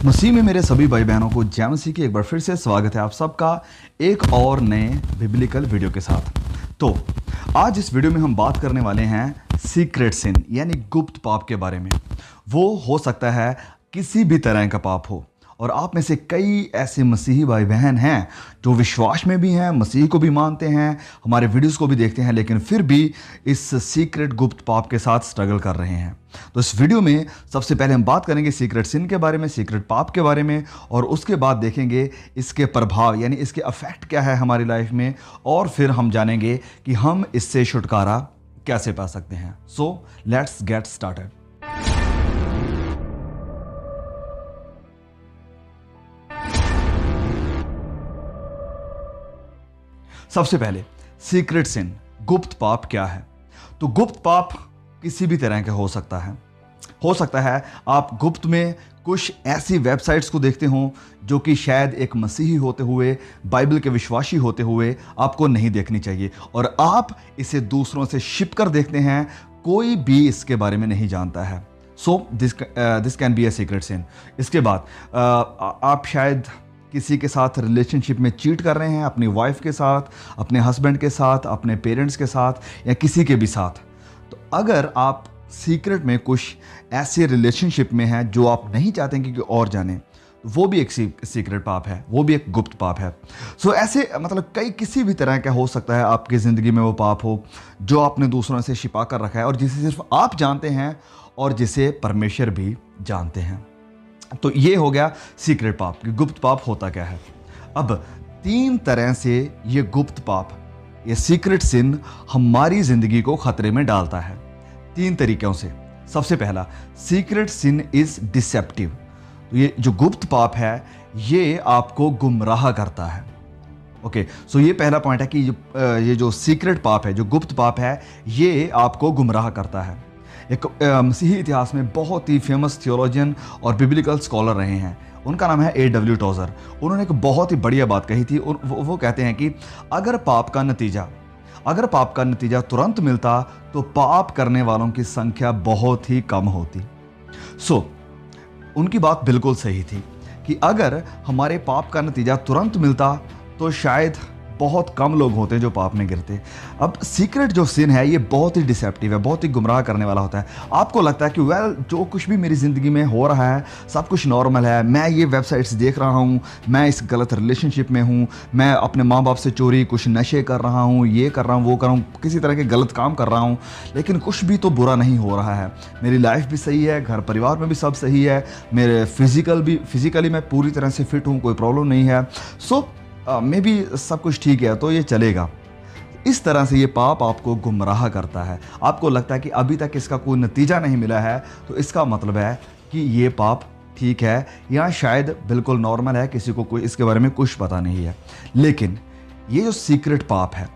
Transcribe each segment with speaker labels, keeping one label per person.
Speaker 1: मसीह में मेरे सभी भाई बहनों को जय मसीह की एक बार फिर से स्वागत है आप सबका एक और नए बिब्लिकल वीडियो के साथ। तो आज इस वीडियो में हम बात करने वाले हैं सीक्रेट सिन यानी गुप्त पाप के बारे में। वो हो सकता है किसी भी तरह का पाप हो, और आप में से कई ऐसे मसीही भाई बहन हैं जो विश्वास में भी हैं, मसीह को भी मानते हैं, हमारे वीडियोस को भी देखते हैं, लेकिन फिर भी इस सीक्रेट गुप्त पाप के साथ स्ट्रगल कर रहे हैं। तो इस वीडियो में सबसे पहले हम बात करेंगे सीक्रेट सिन के बारे में, सीक्रेट पाप के बारे में, और उसके बाद देखेंगे इसके प्रभाव यानी इसके अफेक्ट क्या है हमारी लाइफ में, और फिर हम जानेंगे कि हम इससे छुटकारा कैसे पा सकते हैं। So let's get started. सबसे पहले सीक्रेट सिन गुप्त पाप क्या है। तो गुप्त पाप किसी भी तरह का हो सकता है आप गुप्त में कुछ ऐसी वेबसाइट्स को देखते हो जो कि शायद एक मसीही होते हुए, बाइबल के विश्वासी होते हुए आपको नहीं देखनी चाहिए, और आप इसे दूसरों से छिप कर देखते हैं, कोई भी इसके बारे में नहीं जानता है। So this can be a secret sin. इसके बाद आप शायद किसी के साथ रिलेशनशिप में चीट कर रहे हैं, अपनी वाइफ के साथ, अपने हस्बैंड के साथ, अपने पेरेंट्स के साथ, या किसी के भी साथ। तो अगर आप सीक्रेट में कुछ ऐसे रिलेशनशिप में हैं जो आप नहीं चाहते कि कोई और जाने, तो वो भी एक सीक्रेट पाप है, वो भी एक गुप्त पाप है। सो ऐसे मतलब कई किसी भी तरह का हो सकता है आपकी ज़िंदगी में वो पाप हो जो आपने दूसरों से छिपा कर रखा है, और जिसे सिर्फ आप जानते हैं और जिसे परमेश्वर भी जानते हैं। तो ये हो गया सीक्रेट पाप कि गुप्त पाप होता क्या है। अब 3 तरह से ये गुप्त पाप, ये सीक्रेट सिन हमारी जिंदगी को खतरे में डालता है 3 तरीकों से। सबसे पहला, सीक्रेट सिन इज डिसेप्टिव। तो ये जो गुप्त पाप है ये आपको गुमराह करता है। ओके, सो ये पहला पॉइंट है कि ये जो सीक्रेट पाप है, जो गुप्त पाप है, ये आपको गुमराह करता है। एक मसीही इतिहास में बहुत ही फेमस थियोलॉजियन और बिब्लिकल स्कॉलर रहे हैं, उनका नाम है A.W. टोजर। उन्होंने एक बहुत ही बढ़िया बात कही थी। वो कहते हैं कि अगर पाप का नतीजा तुरंत मिलता तो पाप करने वालों की संख्या बहुत ही कम होती। सो उनकी बात बिल्कुल सही थी कि अगर हमारे पाप का नतीजा तुरंत मिलता तो शायद बहुत कम लोग होते जो पाप में गिरते। अब सीक्रेट जो सिन है ये बहुत ही डिसेप्टिव है, बहुत ही गुमराह करने वाला होता है। आपको लगता है कि जो कुछ भी मेरी ज़िंदगी में हो रहा है सब कुछ नॉर्मल है, मैं ये वेबसाइट्स देख रहा हूँ, मैं इस गलत रिलेशनशिप में हूँ, मैं अपने माँ बाप से चोरी, कुछ नशे कर रहा हूँ, ये कर रहा हूँ, वो कर रहा हूँ, किसी तरह के गलत काम कर रहा हूँ, लेकिन कुछ भी तो बुरा नहीं हो रहा है। मेरी लाइफ भी सही है, घर परिवार में भी सब सही है, मेरे फिजिकली मैं पूरी तरह से फिट हूँ, कोई प्रॉब्लम नहीं है। सो मे बी सब कुछ ठीक है तो ये चलेगा। इस तरह से ये पाप आपको गुमराह करता है। आपको लगता है कि अभी तक इसका कोई नतीजा नहीं मिला है, तो इसका मतलब है कि ये पाप ठीक है या शायद बिल्कुल नॉर्मल है, किसी को कोई इसके बारे में कुछ पता नहीं है। लेकिन ये जो सीक्रेट पाप है,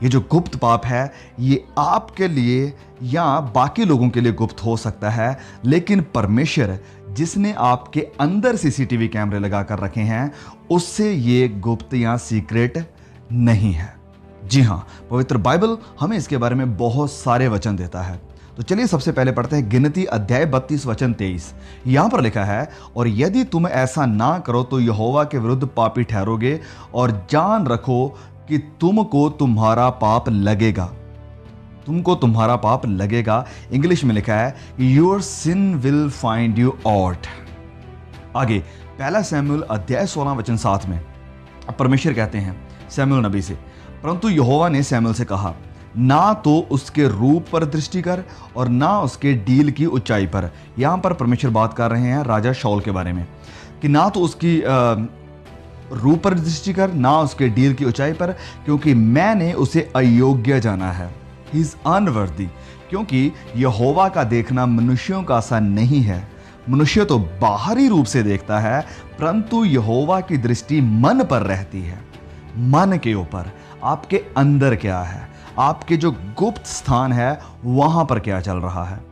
Speaker 1: ये जो गुप्त पाप है, ये आपके लिए या बाकी लोगों के लिए गुप्त हो सकता है, लेकिन परमेश्वर जिसने आपके अंदर सीसीटीवी कैमरे लगा कर रखे हैं उससे ये गुप्त या सीक्रेट नहीं है। जी हाँ, पवित्र बाइबल हमें इसके बारे में बहुत सारे वचन देता है। तो चलिए सबसे पहले पढ़ते हैं गिनती अध्याय 32 वचन 23। यहां पर लिखा है, और यदि तुम ऐसा ना करो तो यहोवा के विरुद्ध पापी ठहरोगे, और जान रखो कि तुमको तुम्हारा पाप लगेगा। इंग्लिश में लिखा है your sin will find you out. आगे 1 शमूएल अध्याय 16 वचन 7 में परमेश्वर कहते हैं शमूएल नबी से, परंतु यहोवा ने शमूएल से कहा, ना तो उसके रूप पर दृष्टि कर और ना उसके डील की ऊंचाई पर। यहां पर परमेश्वर बात कर रहे हैं राजा शाऊल के बारे में कि ना तो उसकी रूप पर दृष्टि कर, ना उसके डील की ऊंचाई पर, क्योंकि मैंने उसे अयोग्य जाना है। He is unworthy. क्योंकि यहोवा का देखना मनुष्यों का सा नहीं है। मनुष्य तो बाहरी रूप से देखता है, परंतु यहोवा की दृष्टि मन पर रहती है। मन के ऊपर, आपके अंदर क्या है, आपके जो गुप्त स्थान है वहां पर क्या चल रहा है।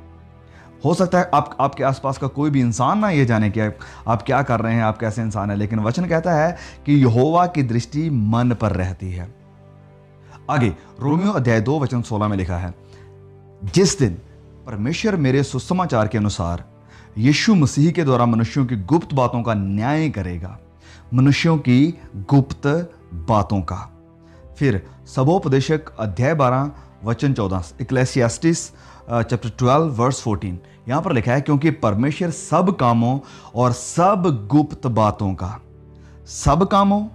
Speaker 1: हो सकता है आपके आसपास का कोई भी इंसान ना ये जाने कि आप क्या कर रहे हैं, आप कैसे इंसान है, लेकिन वचन कहता है कि यहोवा की दृष्टि मन पर रहती है। आगे रोमियो अध्याय 2 वचन 16 में लिखा है, जिस दिन परमेश्वर मेरे सुसमाचार के अनुसार यीशु मसीह के द्वारा मनुष्यों की गुप्त बातों का न्याय करेगा, मनुष्यों की गुप्त बातों का। फिर सबोपदेशक अध्याय 12 वचन 14, इक्लेसियास्टिस चैप्टर 12 वर्स 14, यहां पर लिखा है, क्योंकि परमेश्वर सब कामों और सब गुप्त बातों का, सब कामों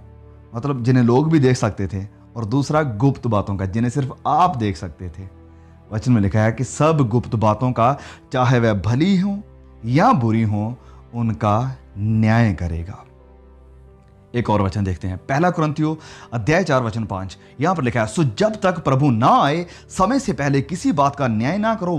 Speaker 1: मतलब जिन्हें लोग भी देख सकते थे, और दूसरा गुप्त बातों का जिन्हें सिर्फ आप देख सकते थे। वचन में लिखा है कि सब गुप्त बातों का, चाहे वह भली हो या बुरी हो, उनका न्याय करेगा। एक और वचन देखते हैं, पहला कुरिन्थियों अध्याय 4 वचन 5, यहां पर लिखा है, सो जब तक प्रभु ना आए समय से पहले किसी बात का न्याय ना करो,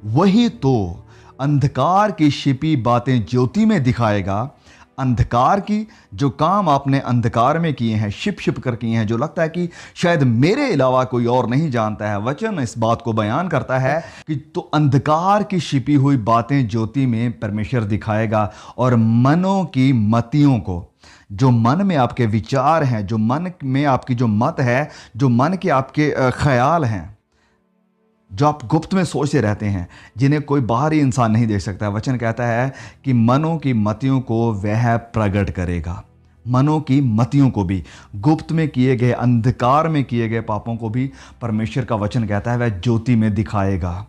Speaker 1: वही तो अंधकार की छिपी बातें ज्योति में दिखाएगा। अंधकार की जो काम आपने अंधकार में किए हैं, छिप कर किए हैं, जो लगता है कि शायद मेरे अलावा कोई और नहीं जानता है, वचन इस बात को बयान करता है कि तो अंधकार की छिपी हुई बातें ज्योति में परमेश्वर दिखाएगा, और मनों की मतियों को, जो मन में आपके विचार हैं, जो मन में आपकी जो मत है, जो मन के आपके ख्याल हैं, जो आप गुप्त में सोचते रहते हैं, जिन्हें कोई बाहरी इंसान नहीं देख सकता। वचन कहता है कि मनों की मतियों को वह प्रकट करेगा, मनों की मतियों को भी, गुप्त में किए गए, अंधकार में किए गए पापों को भी परमेश्वर का वचन कहता है वह ज्योति में दिखाएगा।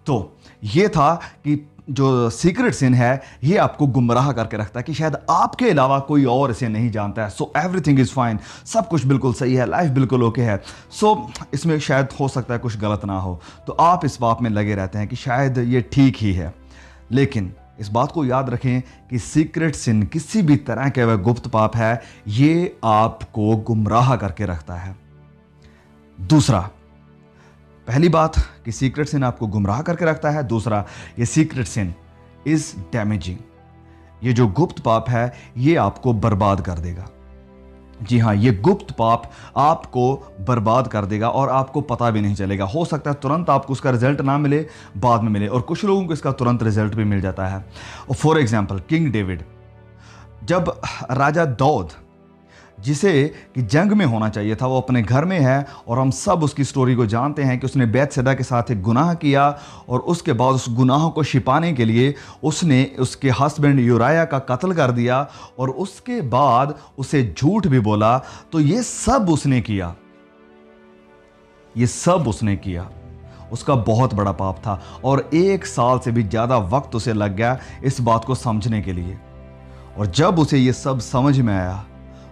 Speaker 1: तो ये था कि जो सीक्रेट सिन है ये आपको गुमराह करके रखता है कि शायद आपके अलावा कोई और इसे नहीं जानता है। सो एवरीथिंग इज़ फाइन, सब कुछ बिल्कुल सही है, लाइफ बिल्कुल ओके है। सो इसमें शायद हो सकता है कुछ गलत ना हो, तो आप इस बात में लगे रहते हैं कि शायद ये ठीक ही है। लेकिन इस बात को याद रखें कि सीक्रेट सिन किसी भी तरह के वह गुप्त पाप है, ये आपको गुमराह करके रखता है। दूसरा, पहली बात कि सीक्रेट सिन आपको गुमराह करके रखता है। दूसरा, ये सीक्रेट सिन इज डैमेजिंग, ये जो गुप्त पाप है ये आपको बर्बाद कर देगा। जी हाँ, ये गुप्त पाप आपको बर्बाद कर देगा और आपको पता भी नहीं चलेगा। हो सकता है तुरंत आपको उसका रिजल्ट ना मिले, बाद में मिले, और कुछ लोगों को इसका तुरंत रिजल्ट भी मिल जाता है। फॉर एग्जाम्पल, किंग डेविड, जब राजा दाऊद, जिसे कि जंग में होना चाहिए था, वो अपने घर में है, और हम सब उसकी स्टोरी को जानते हैं कि उसने बैतसैदा के साथ एक गुनाह किया, और उसके बाद उस गुनाह को छिपाने के लिए उसने उसके हस्बैंड यूराया का कत्ल कर दिया, और उसके बाद उसे झूठ भी बोला। तो ये सब उसने किया, ये सब उसने किया, उसका बहुत बड़ा पाप था, और 1 साल से भी ज़्यादा वक्त उसे लग गया इस बात को समझने के लिए। और जब उसे ये सब समझ में आया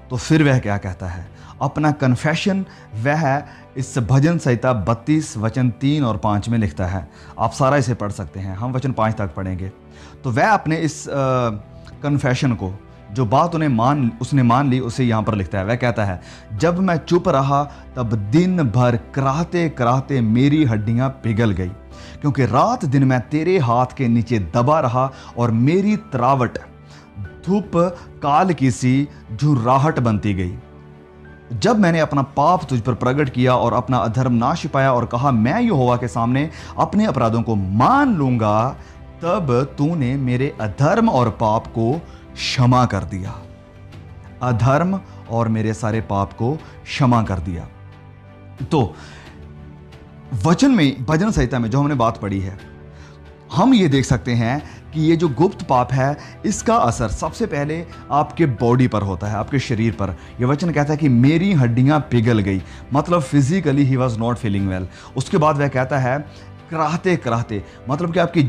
Speaker 1: तो फिर वह क्या कहता है, अपना कन्फेशन वह इस भजन संहिता 32 वचन 3 और 5 में लिखता है। आप सारा इसे पढ़ सकते हैं, हम वचन 5 तक पढ़ेंगे। तो वह अपने इस कन्फेशन को, जो बात उसने मान ली, उसे यहाँ पर लिखता है। वह कहता है, जब मैं चुप रहा तब दिन भर कराहते कराहते मेरी हड्डियाँ पिघल गई, क्योंकि रात दिन मैं तेरे हाथ के नीचे दबा रहा, और मेरी तरावट धूप काल की सी झुर्राहट बनती गई। जब मैंने अपना पाप तुझ पर प्रकट किया और अपना अधर्म ना छिपाया, और कहा मैं यहोवा के सामने अपने अपराधों को मान लूंगा, तब तूने मेरे अधर्म और पाप को क्षमा कर दिया। अधर्म और मेरे सारे पाप को क्षमा कर दिया। तो वचन में, भजन संहिता में जो हमने बात पढ़ी है, हम ये देख सकते हैं कि ये जो गुप्त पाप है, इसका असर सबसे पहले आपके बॉडी पर होता है, आपके शरीर पर। ये वचन कहता है कि मेरी हड्डियां पिघल गई, मतलब physically he was not feeling well. उसके बाद वह कहता है कराहते कराहते, मतलब कि आपकी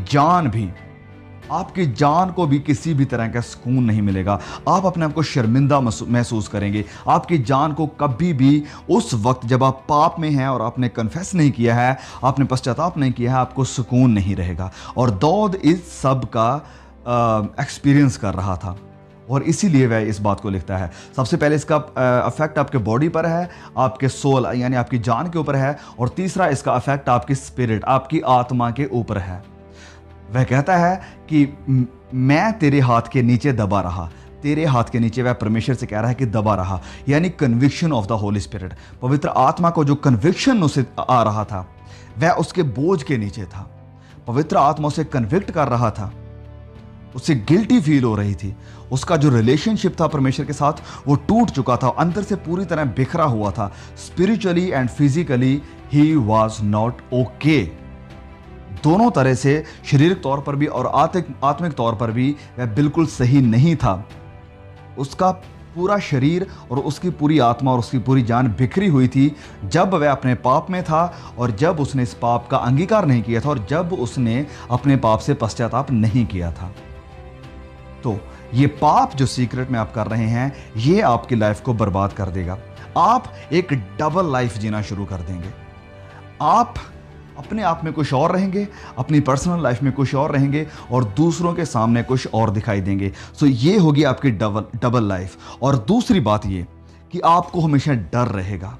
Speaker 1: जान को भी किसी भी तरह का सुकून नहीं मिलेगा। आप अपने आप को शर्मिंदा महसूस करेंगे। आपकी जान को कभी भी उस वक्त जब आप पाप में हैं और आपने कन्फेस नहीं किया है, आपने पश्चाताप नहीं किया है, आपको सुकून नहीं रहेगा। और दाऊद इस सब का एक्सपीरियंस कर रहा था, और इसीलिए वह इस बात को लिखता है। सबसे पहले इसका अफेक्ट आपके बॉडी पर है, आपके सोल यानी आपकी जान के ऊपर है, और तीसरा इसका अफेक्ट आपकी स्पिरिट, आपकी आत्मा के ऊपर है। वह कहता है कि मैं तेरे हाथ के नीचे दबा रहा। तेरे हाथ के नीचे, वह परमेश्वर से कह रहा है कि दबा रहा, यानी conviction of the Holi spirit. पवित्र आत्मा को जो कन्विक्शन उसे आ रहा था, वह उसके बोझ के नीचे था। पवित्र आत्मा उसे कन्विक्ट कर रहा था, उसे गिल्टी फील हो रही थी। उसका जो रिलेशनशिप था परमेश्वर के साथ, वो टूट चुका था, अंदर से पूरी तरह बिखरा हुआ था। Spiritually and physically he was not okay. दोनों तरह से, शारीरिक तौर पर भी और आत्मिक तौर पर भी वह बिल्कुल सही नहीं था। उसका पूरा शरीर और उसकी पूरी आत्मा और उसकी पूरी जान बिखरी हुई थी जब वह अपने पाप में था, और जब उसने इस पाप का अंगीकार नहीं किया था, और जब उसने अपने पाप से पश्चाताप नहीं किया था। तो ये पाप जो सीक्रेट में आप कर रहे हैं, ये आपकी लाइफ को बर्बाद कर देगा। आप एक डबल लाइफ जीना शुरू कर देंगे। आप अपने आप में कुछ और रहेंगे, अपनी पर्सनल लाइफ में कुछ और रहेंगे, और दूसरों के सामने कुछ और दिखाई देंगे। सो ये होगी आपकी डबल लाइफ। और दूसरी बात ये कि आपको हमेशा डर रहेगा।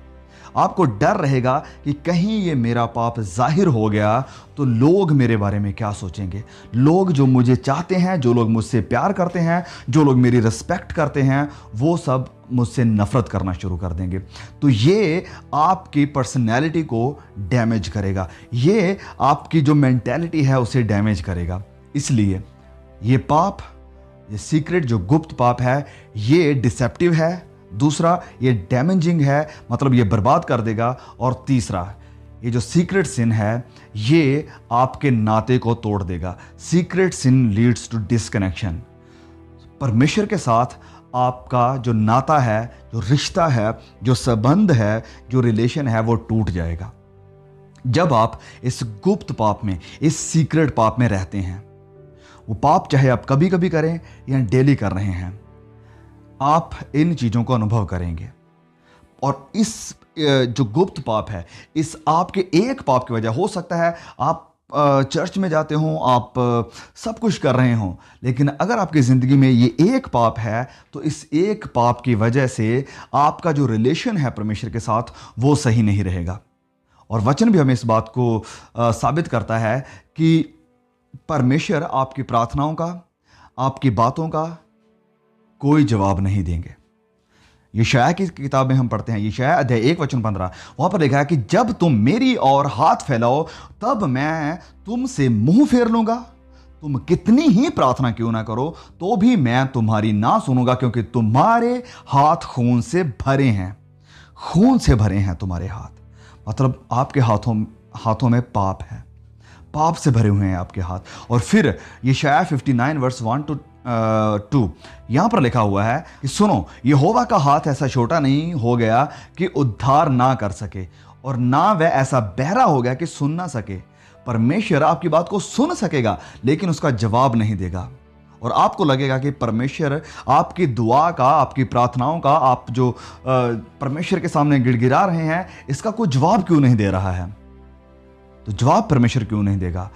Speaker 1: आपको डर रहेगा कि कहीं ये मेरा पाप जाहिर हो गया तो लोग मेरे बारे में क्या सोचेंगे। लोग जो मुझे चाहते हैं, जो लोग मुझसे प्यार करते हैं, जो लोग मेरी रिस्पेक्ट करते हैं, वो सब मुझसे नफरत करना शुरू कर देंगे। तो ये आपकी पर्सनैलिटी को डैमेज करेगा, ये आपकी जो मेंटालिटी है उसे डैमेज करेगा। इसलिए ये पाप, ये सीक्रेट जो गुप्त पाप है, ये डिसेप्टिव है। दूसरा, ये डैमेजिंग है, मतलब ये बर्बाद कर देगा। और तीसरा, ये जो सीक्रेट सिन है, ये आपके नाते को तोड़ देगा। Secret sin leads to disconnection. परमेश्वर के साथ आपका जो नाता है, जो रिश्ता है, जो संबंध है, जो रिलेशन है, वो टूट जाएगा जब आप इस गुप्त पाप में, इस सीक्रेट पाप में रहते हैं। वो पाप चाहे आप कभी कभी करें या डेली कर रहे हैं, आप इन चीज़ों को अनुभव करेंगे। और इस जो गुप्त पाप है, इस आपके एक पाप की वजह, हो सकता है आप चर्च में जाते हो, आप सब कुछ कर रहे हो, लेकिन अगर आपकी ज़िंदगी में ये एक पाप है, तो इस एक पाप की वजह से आपका जो रिलेशन है परमेश्वर के साथ, वो सही नहीं रहेगा। और वचन भी हमें इस बात को साबित करता है कि परमेश्वर आपकी प्रार्थनाओं का, आपकी बातों का कोई जवाब नहीं देंगे। यशायाह की किताब में हम पढ़ते हैं, यशायाह अध्याय 1:15, वहां पर लिखा है कि जब तुम मेरी ओर हाथ फैलाओ, तब मैं तुमसे मुंह फेर लूंगा। तुम कितनी ही प्रार्थना क्यों ना करो, तो भी मैं तुम्हारी ना सुनूंगा, क्योंकि तुम्हारे हाथ खून से भरे हैं। खून से भरे हैं तुम्हारे हाथ, मतलब आपके हाथों में पाप है, पाप से भरे हुए हैं आपके हाथ। और फिर यशायाह 59:1-2 यहां पर लिखा हुआ है कि सुनो, यहोवा का हाथ ऐसा छोटा नहीं हो गया कि उद्धार ना कर सके, और ना वह ऐसा बहरा हो गया कि सुन ना सके। परमेश्वर आपकी बात को सुन सकेगा, लेकिन उसका जवाब नहीं देगा। और आपको लगेगा कि परमेश्वर आपकी दुआ का, आपकी प्रार्थनाओं का, आप जो परमेश्वर के सामने गिड़गिड़ा रहे हैं, इसका कोई जवाब क्यों नहीं दे रहा है। तो जवाब परमेश्वर क्यों नहीं देगा?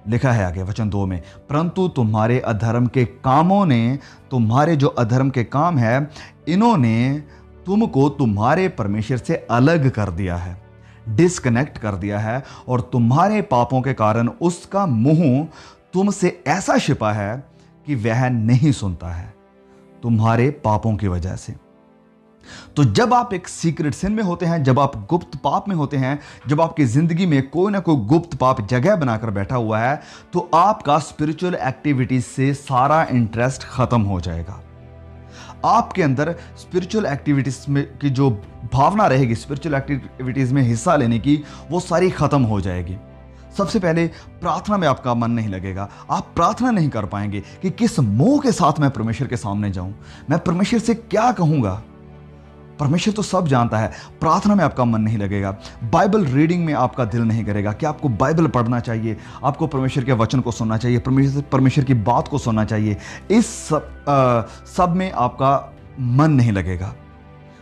Speaker 1: लिखा है आगे वचन 2 में, परंतु तुम्हारे अधर्म के कामों ने, तुम्हारे जो अधर्म के काम है, इन्होंने तुमको तुम्हारे परमेश्वर से अलग कर दिया है, डिस्कनेक्ट कर दिया है, और तुम्हारे पापों के कारण उसका मुंह तुमसे ऐसा छिपा है कि वह नहीं सुनता है, तुम्हारे पापों की वजह से। तो जब आप एक सीक्रेट सिन में होते हैं, जब आप गुप्त पाप में होते हैं, जब आपकी जिंदगी में कोई ना कोई गुप्त पाप जगह बनाकर बैठा हुआ है, तो आपका स्पिरिचुअल एक्टिविटीज से सारा इंटरेस्ट खत्म हो जाएगा। आपके अंदर स्पिरिचुअल एक्टिविटीज में की जो भावना रहेगी, स्पिरिचुअल एक्टिविटीज में हिस्सा लेने की, वो सारी खत्म हो जाएगी। सबसे पहले प्रार्थना में आपका मन नहीं लगेगा। आप प्रार्थना नहीं कर पाएंगे कि किस मुंह के साथ मैं परमेश्वर के सामने जाऊं, मैं परमेश्वर से क्या कहूंगा। परमेश्वर तो सब जानता है। प्रार्थना में आपका मन नहीं लगेगा। बाइबल रीडिंग में आपका दिल नहीं करेगा कि आपको बाइबल पढ़ना चाहिए, आपको परमेश्वर के वचन को सुनना चाहिए, परमेश्वर की बात को सुनना चाहिए। इस सब में आपका मन नहीं लगेगा।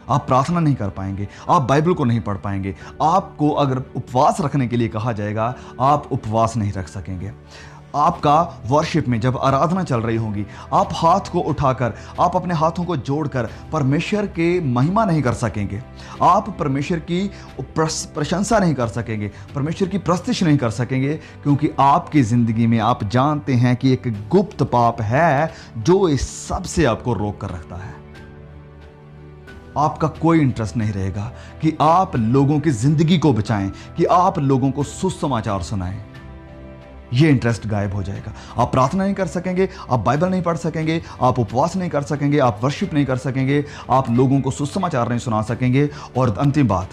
Speaker 1: आप प्रार्थना नहीं कर पाएंगे, आप बाइबल को नहीं पढ़ पाएंगे। आपको अगर उपवास रखने के लिए कहा जाएगा, आप उपवास नहीं रख सकेंगे। आपका वर्शिप में जब आराधना चल रही होगी, आप हाथ को उठाकर, आप अपने हाथों को जोड़कर परमेश्वर के महिमा नहीं कर सकेंगे। आप परमेश्वर की प्रशंसा नहीं कर सकेंगे, परमेश्वर की प्रस्तुति नहीं कर सकेंगे, क्योंकि आपकी ज़िंदगी में आप जानते हैं कि एक गुप्त पाप है जो इस सब से आपको रोक कर रखता है। आपका कोई इंटरेस्ट नहीं रहेगा कि आप लोगों की ज़िंदगी को बचाएं, कि आप लोगों को सुसमाचार सुनाएं। ये इंटरेस्ट गायब हो जाएगा। आप प्रार्थना नहीं कर सकेंगे, आप बाइबल नहीं पढ़ सकेंगे, आप उपवास नहीं कर सकेंगे, आप वर्शिप नहीं कर सकेंगे, आप लोगों को सुसमाचार नहीं सुना सकेंगे, और अंतिम बात,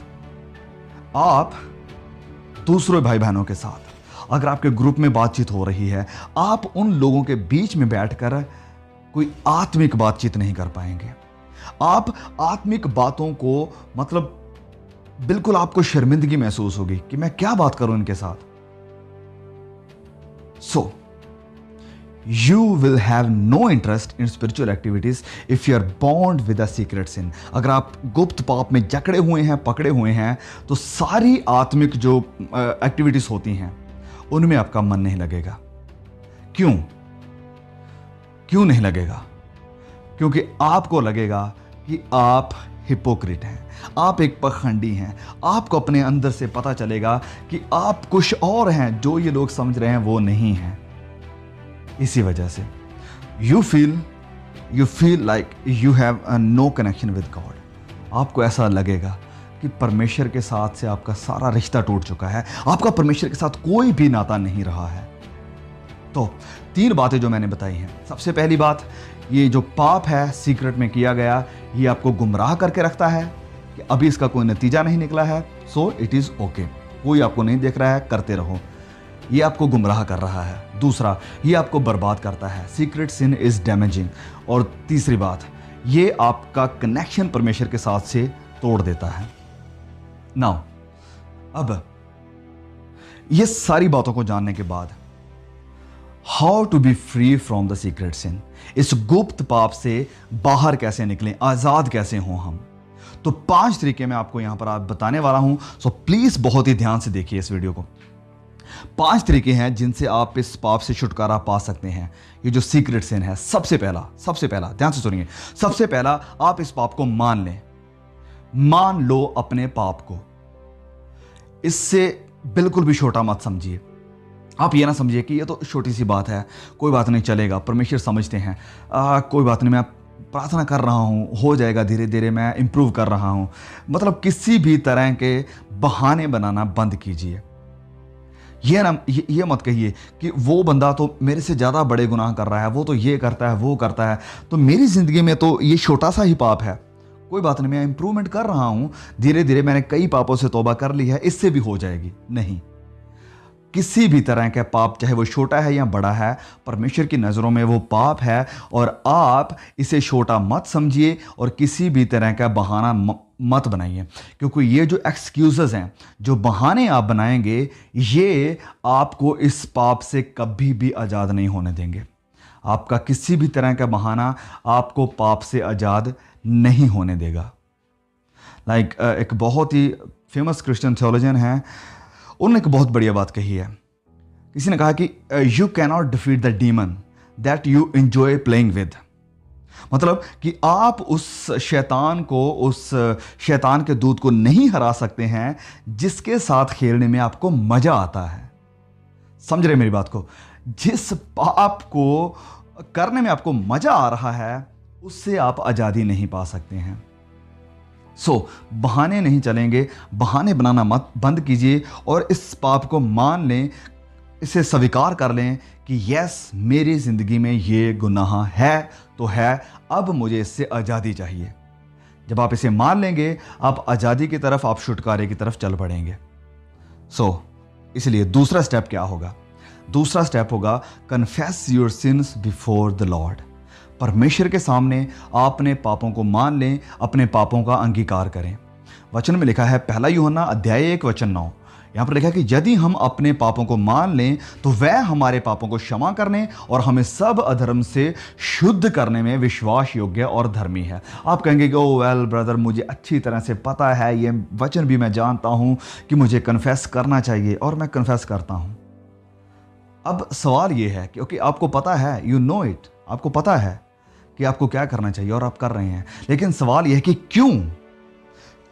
Speaker 1: आप दूसरे भाई बहनों के साथ, अगर आपके ग्रुप में बातचीत हो रही है, आप उन लोगों के बीच में बैठकर कोई आत्मिक बातचीत नहीं कर पाएंगे। आप आत्मिक बातों को मतलब बिल्कुल आपको शर्मिंदगी महसूस होगी कि मैं क्या बात करूं इनके साथ। सो you will have no interest in spiritual activities if you are bound with a secret sin। अगर आप गुप्त पाप में जकड़े हुए हैं, पकड़े हुए हैं, तो सारी आत्मिक जो एक्टिविटीज होती हैं उनमें आपका मन नहीं लगेगा। क्यों नहीं लगेगा? क्योंकि आपको लगेगा कि आप हिपोक्रिट हैं, आप एक पखंडी हैं। आपको अपने अंदर से पता चलेगा कि आप कुछ और हैं जो ये लोग समझ रहे हैं वो नहीं हैं। इसी वजह से you feel like you have no connection with God. आपको ऐसा लगेगा कि परमेश्वर के साथ से आपका सारा रिश्ता टूट चुका है, आपका परमेश्वर के साथ कोई भी नाता नहीं रहा है। तो 3 बातें जो मैंने बताई हैं। सबसे पहली बात, ये जो पाप है सीक्रेट में किया गया, ये आपको गुमराह करके रखता है कि अभी इसका कोई नतीजा नहीं निकला है, सो इट इज़ ओके, कोई आपको नहीं देख रहा है, करते रहो। ये आपको गुमराह कर रहा है। दूसरा, ये आपको बर्बाद करता है। Secret sin is damaging. और तीसरी बात, ये आपका कनेक्शन परमेश्वर के साथ से तोड़ देता है। नाउ अब ये सारी बातों को जानने के बाद how to be free from the secret sin, इस गुप्त पाप से बाहर कैसे निकलें, आजाद कैसे हों हम, तो 5 तरीके मैं आपको यहां पर आप बताने वाला हूं। सो प्लीज बहुत ही ध्यान से देखिए इस वीडियो को। 5 तरीके हैं जिनसे आप इस पाप से छुटकारा पा सकते हैं। ये जो सीक्रेट सिन है, सबसे पहला ध्यान से सुनिए। सबसे पहला, आप इस पाप को मान लें। मान लो अपने पाप को। इससे बिल्कुल भी छोटा मत समझिए। आप ये ना समझिए कि ये तो छोटी सी बात है, कोई बात नहीं, चलेगा, परमेश्वर समझते हैं, कोई बात नहीं, मैं प्रार्थना कर रहा हूँ, हो जाएगा, धीरे धीरे मैं इंप्रूव कर रहा हूँ। मतलब किसी भी तरह के बहाने बनाना बंद कीजिए। ये मत कहिए कि वो बंदा तो मेरे से ज़्यादा बड़े गुनाह कर रहा है, वो तो ये करता है, वो करता है, तो मेरी ज़िंदगी में तो ये छोटा सा ही पाप है, कोई बात नहीं, मैं इंप्रूवमेंट कर रहा हूँ, धीरे धीरे मैंने कई पापों से तौबा कर ली है, इससे भी हो जाएगी। नहीं, किसी भी तरह का पाप, चाहे वो छोटा है या बड़ा है, परमेश्वर की नज़रों में वो पाप है और आप इसे छोटा मत समझिए और किसी भी तरह का बहाना मत बनाइए। क्योंकि ये जो एक्सक्यूजेस हैं, जो बहाने आप बनाएंगे, ये आपको इस पाप से कभी भी आज़ाद नहीं होने देंगे। आपका किसी भी तरह का बहाना आपको पाप से आज़ाद नहीं होने देगा। एक बहुत ही फेमस क्रिश्चियन थियोलॉजियन है, उन्होंने एक बहुत बढ़िया बात कही है। किसी ने कहा कि you cannot defeat the demon that you enjoy playing with. मतलब कि आप उस शैतान के दूत को नहीं हरा सकते हैं जिसके साथ खेलने में आपको मजा आता है। समझ रहे मेरी बात को? जिस पाप को करने में आपको मजा आ रहा है, उससे आप आजादी नहीं पा सकते हैं। बहाने नहीं चलेंगे, बहाने बनाना मत बंद कीजिए और इस पाप को मान लें, इसे स्वीकार कर लें कि यस, मेरी जिंदगी में ये गुनाह है तो है, अब मुझे इससे आज़ादी चाहिए। जब आप इसे मान लेंगे, आप आज़ादी की तरफ, आप छुटकारे की तरफ चल पड़ेंगे। इसलिए दूसरा स्टेप क्या होगा? दूसरा स्टेप होगा confess your sins before the Lord. परमेश्वर के सामने आपने पापों को मान लें, अपने पापों का अंगीकार करें। वचन में लिखा है, 1 यूहन्ना अध्याय 1 वचन 9, यहाँ पर लिखा है कि यदि हम अपने पापों को मान लें तो वह हमारे पापों को क्षमा करने और हमें सब अधर्म से शुद्ध करने में विश्वास योग्य और धर्मी है। आप कहेंगे कि ओ वेल ब्रदर, मुझे अच्छी तरह से पता है, ये वचन भी मैं जानता हूं कि मुझे कन्फेस करना चाहिए और मैं कन्फेस करता हूं। अब सवाल ये है कि ओके, आपको पता है, यू नो इट, आपको पता है कि आपको क्या करना चाहिए और आप कर रहे हैं, लेकिन सवाल यह है कि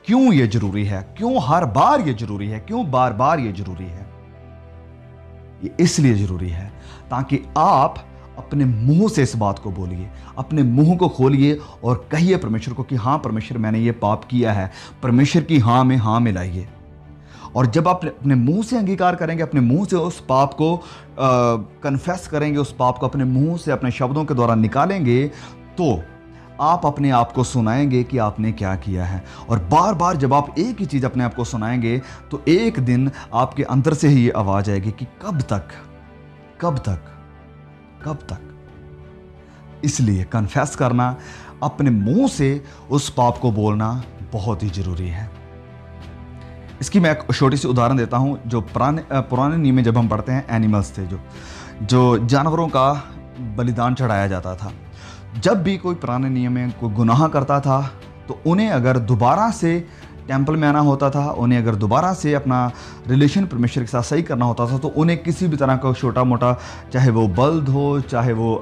Speaker 1: क्यों ये जरूरी है? क्यों हर बार ये जरूरी है? क्यों बार बार ये जरूरी है? ये इसलिए जरूरी है ताकि आप अपने मुंह से इस बात को बोलिए, अपने मुंह को खोलिए और कहिए परमेश्वर को कि हाँ परमेश्वर, मैंने ये पाप किया है। परमेश्वर की हाँ में हाँ मिलाइए। और जब आप अपने मुंह से अंगीकार करेंगे, अपने मुंह से उस पाप को कन्फेस करेंगे, उस पाप को अपने मुंह से अपने शब्दों के द्वारा निकालेंगे, तो आप अपने आप को सुनाएंगे कि आपने क्या किया है। और बार बार जब आप एक ही चीज़ अपने आप को सुनाएंगे तो एक दिन आपके अंदर से ही ये आवाज़ आएगी कि कब तक, कब तक, कब तक। इसलिए कन्फेस करना, अपने मुंह से उस पाप को बोलना बहुत ही जरूरी है। इसकी मैं एक छोटी सी उदाहरण देता हूं। जो पुराने नियम में जब हम पढ़ते हैं, एनिमल्स थे जो जानवरों का बलिदान चढ़ाया जाता था। जब भी कोई पुराने नियम में कोई गुनाह करता था तो उन्हें अगर दोबारा से टेंपल में आना होता था, उन्हें अगर दोबारा से अपना रिलेशन परमेश्वर के साथ सही करना होता था, तो उन्हें किसी भी तरह का छोटा मोटा, चाहे वो बल्द हो, चाहे वो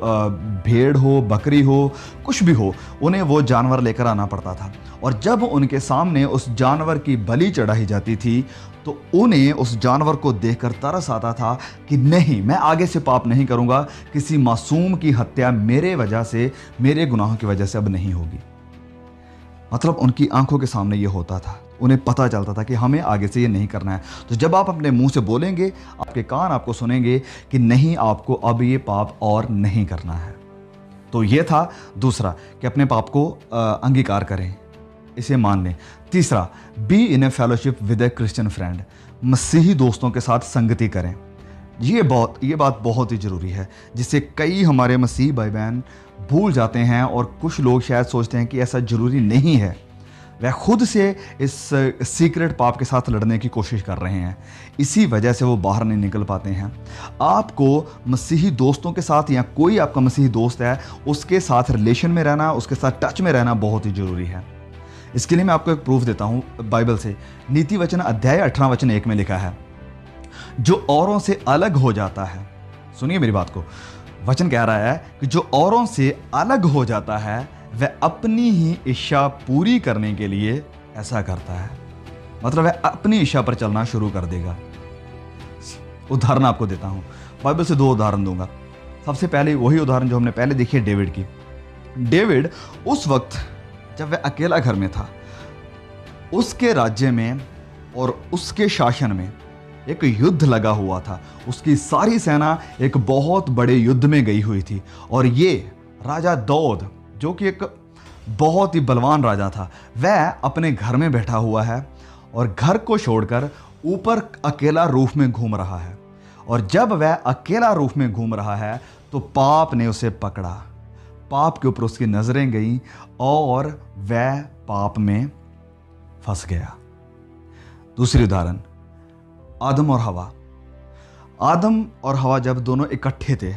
Speaker 1: भेड़ हो, बकरी हो, कुछ भी हो, उन्हें वो जानवर लेकर आना पड़ता था। और जब उनके सामने उस जानवर की बलि चढ़ाई जाती थी तो उन्हें उस जानवर को देखकर तरस आता था कि नहीं, मैं आगे से पाप नहीं करूँगा, किसी मासूम की हत्या मेरे वजह से, मेरे गुनाहों की वजह से अब नहीं होगी। मतलब उनकी आंखों के सामने ये होता था, उन्हें पता चलता था कि हमें आगे से ये नहीं करना है। तो जब आप अपने मुंह से बोलेंगे, आपके कान आपको सुनेंगे कि नहीं, आपको अब ये पाप और नहीं करना है। तो ये था दूसरा कि अपने पाप को अंगीकार करें, इसे मान लें। तीसरा, be in A fellowship with A Christian friend, मसीही दोस्तों के साथ संगति करें। ये बात बहुत ही ज़रूरी है, जिससे कई हमारे मसीही भाई बहन भूल जाते हैं और कुछ लोग शायद सोचते हैं कि ऐसा ज़रूरी नहीं है। वह खुद से इस सीक्रेट पाप के साथ लड़ने की कोशिश कर रहे हैं, इसी वजह से वो बाहर नहीं निकल पाते हैं। आपको मसीही दोस्तों के साथ, या कोई आपका मसीही दोस्त है, उसके साथ रिलेशन में रहना, उसके साथ टच में रहना बहुत ही ज़रूरी है। इसके लिए मैं आपको एक प्रूफ देता हूँ बाइबल से। नीति वचन अध्याय 18 वचन 1 में लिखा है, जो औरों से अलग हो जाता है, सुनिए मेरी बात को, वचन कह रहा है कि जो औरों से अलग हो जाता है वह अपनी ही इच्छा पूरी करने के लिए ऐसा करता है। मतलब वह अपनी इच्छा पर चलना शुरू कर देगा। उदाहरण आपको देता हूं, बाइबल से 2 उदाहरण दूंगा। सबसे पहले वही उदाहरण जो हमने पहले देखी है, डेविड की। डेविड उस वक्त जब वह अकेला घर में था, उसके राज्य में और उसके शासन में एक युद्ध लगा हुआ था। उसकी सारी सेना एक बहुत बड़े युद्ध में गई हुई थी। और ये राजा दाऊद, जो कि एक बहुत ही बलवान राजा था, वह अपने घर में बैठा हुआ है और घर को छोड़कर ऊपर अकेला रूफ में घूम रहा है। और जब वह अकेला रूफ में घूम रहा है तो पाप ने उसे पकड़ा। पाप के ऊपर उसकी नजरें गईं और वह पाप में फंस गया। दूसरी उदाहरण, आदम और हवा। आदम और हवा जब दोनों इकट्ठे थे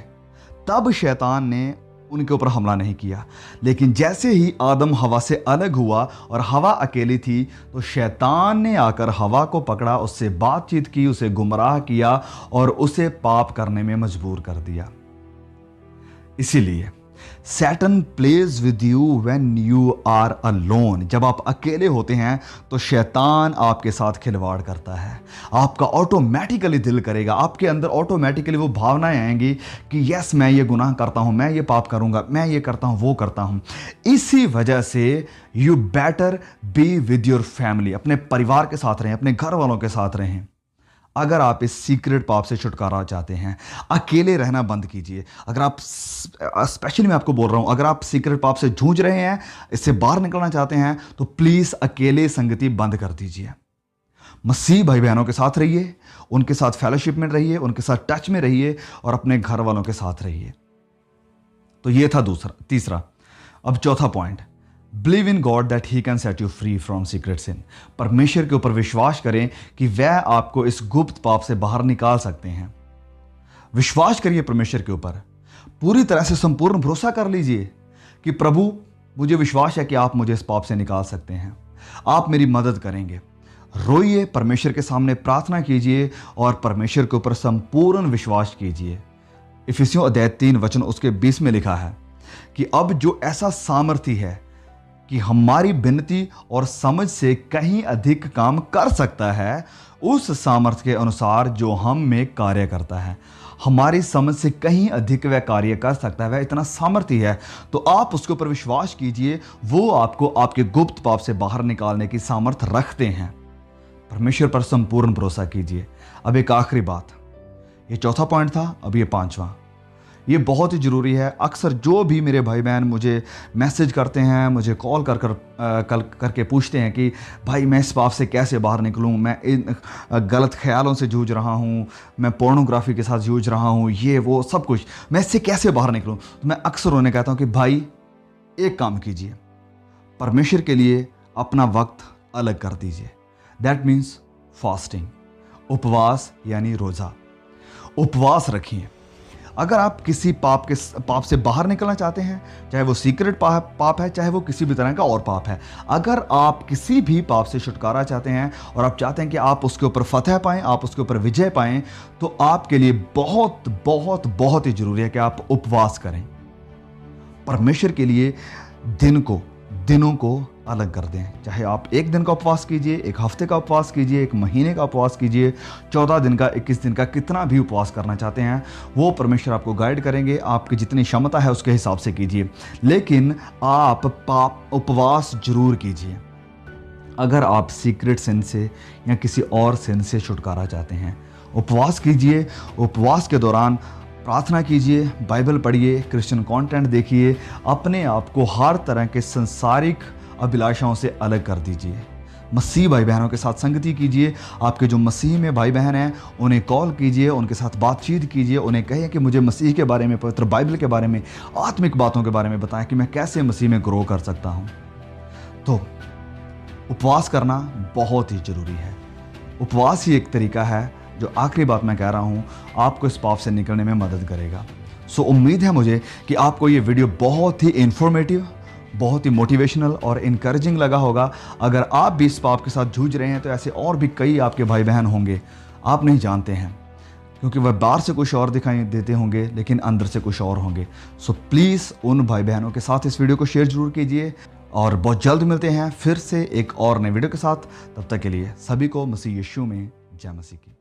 Speaker 1: तब शैतान ने उनके ऊपर हमला नहीं किया, लेकिन जैसे ही आदम हवा से अलग हुआ और हवा अकेली थी तो शैतान ने आकर हवा को पकड़ा, उससे बातचीत की, उसे गुमराह किया और उसे पाप करने में मजबूर कर दिया। इसीलिए Satan plays with you when you are alone. जब आप अकेले होते हैं तो शैतान आपके साथ खिलवाड़ करता है। आपका ऑटोमेटिकली दिल करेगा, आपके अंदर ऑटोमेटिकली वो भावनाएं आएंगी कि यस, मैं ये गुनाह करता हूं, मैं ये पाप करूंगा, मैं ये करता हूं, वो करता हूं। इसी वजह से you better be with your family. अपने परिवार के साथ रहें, अपने घर वालों के साथ रहें। अगर आप इस सीक्रेट पाप से छुटकारा चाहते हैं, अकेले रहना बंद कीजिए। अगर आप, स्पेशली मैं आपको बोल रहा हूं, अगर आप सीक्रेट पाप से जूझ रहे हैं, इससे बाहर निकलना चाहते हैं, तो प्लीज अकेले संगति बंद कर दीजिए। मसीह भाई बहनों के साथ रहिए, उनके साथ फेलोशिप में रहिए, उनके साथ टच में रहिए और अपने घर वालों के साथ रहिए। तो ये था तीसरा। अब चौथा point, believe in God that he can set you free from secret sin. परमेश्वर के ऊपर विश्वास करें कि वह आपको इस गुप्त पाप से बाहर निकाल सकते हैं। विश्वास करिए परमेश्वर के ऊपर, पूरी तरह से संपूर्ण भरोसा कर लीजिए कि प्रभु, मुझे विश्वास है कि आप मुझे इस पाप से निकाल सकते हैं, आप मेरी मदद करेंगे। रोइए, परमेश्वर के सामने प्रार्थना कीजिए और परमेश्वर के ऊपर संपूर्ण विश्वास कीजिए। इफिसियों अध्याय 3 वचन उसके 20 में लिखा है कि अब जो ऐसा सामर्थ्य है कि हमारी विनती और समझ से कहीं अधिक काम कर सकता है, उस सामर्थ्य के अनुसार जो हम में कार्य करता है। हमारी समझ से कहीं अधिक वह कार्य कर सकता है, वह इतना सामर्थ्य है। तो आप उसके ऊपर विश्वास कीजिए, वो आपको आपके गुप्त पाप से बाहर निकालने की सामर्थ्य रखते हैं। परमेश्वर पर संपूर्ण भरोसा कीजिए। अब एक आखिरी बात, ये चौथा पॉइंट था, अब ये 5वां। ये बहुत ही ज़रूरी है। अक्सर जो भी मेरे भाई बहन मुझे मैसेज करते हैं, मुझे कॉल करके पूछते हैं कि भाई मैं इस पाप से कैसे बाहर निकलूं, मैं इन गलत ख्यालों से जूझ रहा हूं, मैं पोर्नोग्राफी के साथ जूझ रहा हूं, ये वो सब कुछ, मैं इससे कैसे बाहर निकलूं। तो मैं अक्सर उन्हें कहता हूं कि भाई एक काम कीजिए, परमेश्वर के लिए अपना वक्त अलग कर दीजिए। दैट मीन्स फास्टिंग, उपवास यानी रोज़ा। उपवास रखिए। अगर आप किसी पाप से बाहर निकलना चाहते हैं, चाहे वो सीक्रेट पाप है, चाहे वो किसी भी तरह का और पाप है, अगर आप किसी भी पाप से छुटकारा चाहते हैं और आप चाहते हैं कि आप उसके ऊपर फतह पाएं, आप उसके ऊपर विजय पाएं, तो आपके लिए बहुत बहुत बहुत ही जरूरी है कि आप उपवास करें। परमेश्वर के लिए दिनों को अलग कर दें। चाहे आप एक दिन का उपवास कीजिए, एक हफ्ते का उपवास कीजिए, एक महीने का उपवास कीजिए, 14 दिन का, 21 दिन का, कितना भी उपवास करना चाहते हैं वो परमेश्वर आपको गाइड करेंगे। आपकी जितनी क्षमता है उसके हिसाब से कीजिए, लेकिन आप उपवास जरूर कीजिए अगर आप सीक्रेट सिन से या किसी और सिन से छुटकारा चाहते हैं। उपवास कीजिए। उपवास के दौरान प्रार्थना कीजिए, बाइबल पढ़िए, क्रिश्चियन कंटेंट देखिए, अपने आप को हर तरह के संसारिक अभिलाषाओं से अलग कर दीजिए। मसीह भाई बहनों के साथ संगति कीजिए। आपके जो मसीह में भाई बहन हैं उन्हें कॉल कीजिए, उनके साथ बातचीत कीजिए, उन्हें कहिए कि मुझे मसीह के बारे में, पवित्र बाइबल के बारे में, आत्मिक बातों के बारे में बताएं कि मैं कैसे मसीह में ग्रो कर सकता हूँ। तो उपवास करना बहुत ही ज़रूरी है। उपवास ही एक तरीका है जो, आखिरी बात मैं कह रहा हूँ, आपको इस पाप से निकलने में मदद करेगा। सो उम्मीद है मुझे कि आपको ये वीडियो बहुत ही इन्फॉर्मेटिव, बहुत ही मोटिवेशनल और इनकरेजिंग लगा होगा। अगर आप भी इस पाप के साथ जूझ रहे हैं तो ऐसे और भी कई आपके भाई बहन होंगे, आप नहीं जानते हैं, क्योंकि वह बाहर से कुछ और दिखाई देते होंगे लेकिन अंदर से कुछ और होंगे। सो प्लीज़ उन भाई बहनों के साथ इस वीडियो को शेयर जरूर कीजिए और बहुत जल्द मिलते हैं फिर से एक और नए वीडियो के साथ। तब तक के लिए सभी को मसीह यीशु में जय मसीह की।